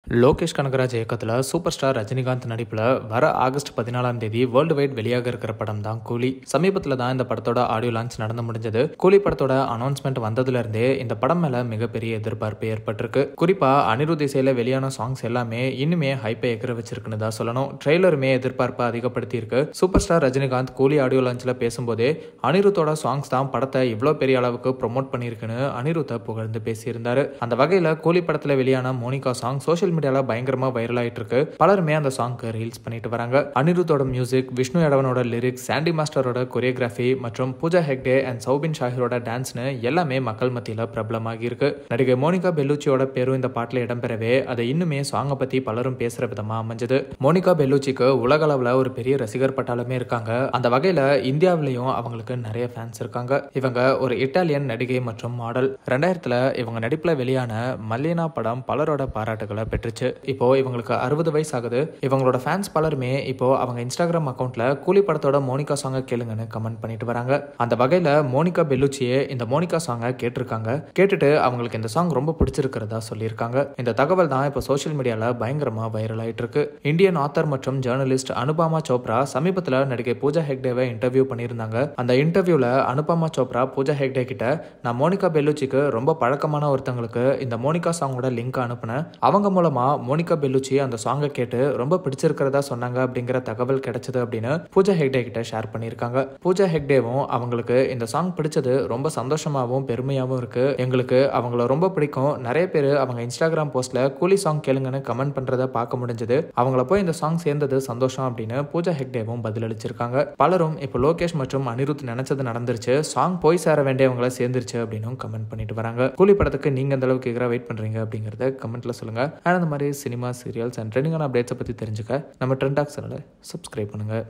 லோகேஷ் கனகராஜ் இயக்கத்தில் super star Rajinikanth நடிப்பில் வர ஆகஸ்ட் 14ஆம் தேதி வேர்ல்டு வைட் வெளியாக இருக்கிற படம் தான் கூலி. சமீபத்தில் தான் இந்த படத்தோட ஆடியோ லான்ச் நடந்து முடிஞ்சது. கூலி படத்தோட அனௌன்ஸ்மெண்ட் வந்ததுல இருந்தே இந்த படம் மேல மிகப்பெரிய எதிர்பார்ப்பு ஏற்பட்டிருக்கு. குறிப்பா அனிருத் இசையில வெளியான சாங்ஸ் எல்லாமே இன்னுமே ஹைப்பை எகிர வச்சிருக்குன்னு தான் சொல்லணும். ட்ரெய்லருமே எதிர்பார்ப்பை அதிகப்படுத்தி இருக்கு. சூப்பர் ஸ்டார் ரஜினிகாந்த் கூலி ஆடியோ லான்ச்ல பேசும்போதே அனிருத்தோட சாங்ஸ் தான் படத்தை இவ்வளோ பெரிய அளவுக்கு ப்ரொமோட் பண்ணியிருக்குன்னு அனிருத்தை புகழ்ந்து பேசியிருந்தாரு. அந்த வகையில் கூலி படத்தில் வெளியான மோனிகா சாங் சோஷியல் மீடியால பயங்கரமா வைரல் ஆயிட்டு இருக்கு. பலருமே அந்த சாங்க்கு ரீல்ஸ் பண்ணிட்டு வராங்க. அனிருத்தோட மியூசிக், விஷ்ணு யடவனோட லிரிக்ஸ், சாண்டி மாஸ்டரோட கொரியோகிராஃபி மற்றும் பூஜா ஹெக்டே அண்ட் சௌபின் ஷாஹிரோட டான்ஸ்னு எல்லாமே மக்கள் மத்தியில பிரபலமாகி இருக்கு. நடிகை மோனிகா பெல்லூச்சியோட பேரும் இந்த பாட்டுல இடம்பெறவே அதை இன்னுமே சாங்கை பத்தி பலரும் பேசுற விதமா அமைஞ்சது. மோனிகா பெல்லூச்சிக்கு உலக அளவுல ஒரு பெரிய ரசிகர் பட்டாளமே இருக்காங்க. அந்த வகையில இந்தியாவிலையும் அவங்களுக்கு நிறைய ஃபேன்ஸ் இருக்காங்க. இவங்க ஒரு இட்டாலியன் நடிகை மற்றும் மாடல். 2000 இவங்க நடிப்புல வெளியான மல்லினா படம் பலரோட பாராட்டுகளை பெற்றுச்சு. இப்போ இவங்களுக்கு 60 வயசு ஆகுது. இவங்களோட ஃபேன்ஸ் பலருமே இப்போ அவங்க இன்ஸ்டாகிராம் அக்கௌண்ட்ல கூலி படத்தோட மோனிகா சாங்கை கேளுங்கன்னு கமெண்ட் பண்ணிட்டு வராங்க. அந்த வகையில மோனிகா பெல்லூச்சியே இந்த மோனிகா சாங்கை கேட்டிருக்காங்க. கேட்டுட்டு அவங்களுக்கு இந்த சாங் ரொம்ப பிடிச்சிருக்கிறதா சொல்லியிருக்காங்க. இந்த தகவல் தான் இப்போ சோஷியல் மீடியால பயங்கரமா வைரல் ஆயிட்டு இருக்கு. இந்தியன் ஆத்தர் மற்றும் ஜேர்னலிஸ்ட் அனுபமா சோப்ரா சமீபத்தில் நடிகை பூஜா ஹெக்டேவை இன்டர்வியூ பண்ணியிருந்தாங்க. அந்த இன்டர்வியூல அனுபமா சோப்ரா பூஜா ஹெக்டே கிட்ட, நான் மோனிகா பெல்லூச்சிக்கு ரொம்ப பழக்கமான ஒருத்தங்களுக்கு இந்த மோனிகா சாங்கோட லிங்க் அனுப்புனேன். அவங்க மூலமா மோனிகா பெல்லூச்சி அந்த சாங்கை கேட்டு ரொம்ப பிடிச்சிருக்கிறதா சொன்னாங்க அப்படிங்கிற தகவல் கிடைச்சது அப்படின்னு பூஜா ஹெக்டே கிட்ட ஷேர் பண்ணியிருக்காங்க. பூஜா ஹெக்டேவும் அவங்களுக்கு இந்த சாங் பிடிச்சது ரொம்ப சந்தோஷமாகவும் பெருமையாகவும் இருக்கு. எங்களுக்கு அவங்கள ரொம்ப பிடிக்கும். நிறைய பேர் அவங்க இன்ஸ்டாகிராம் போஸ்ட்ல கூலி சாங் கேளுங்கன்னு கமெண்ட் பண்றதை பார்க்க முடிஞ்சது. அவங்கள போய் இந்த சாங் சேர்ந்தது சந்தோஷம் அப்படின்னு பூஜா ஹெக்டேவும் பதிலளிச்சிருக்காங்க. பலரும் இப்போ லோகேஷ் மற்றும் அனிருத் நினைச்சது நடந்துருச்சு, சாங் போய் சேர வேண்டியவங்களை சேர்ந்துருச்சு அப்படின்னு கமெண்ட் பண்ணிட்டு வராங்க. கூலி படத்துக்கு நீங்க எந்த அளவுக்கு எதிராக வெயிட் பண்றீங்க அப்படிங்கறத கமெண்ட்ல சொல்லுங்க. அந்த மாதிரி சினிமா, சீரியல்ஸ் அண்ட் ட்ரெண்டிங்கான அப்டேட்ஸை பற்றி தெரிஞ்சுக்க நம்ம ட்ரெண்ட் டாக் சேனலை சப்ஸ்கிரைப் பண்ணுங்கள்.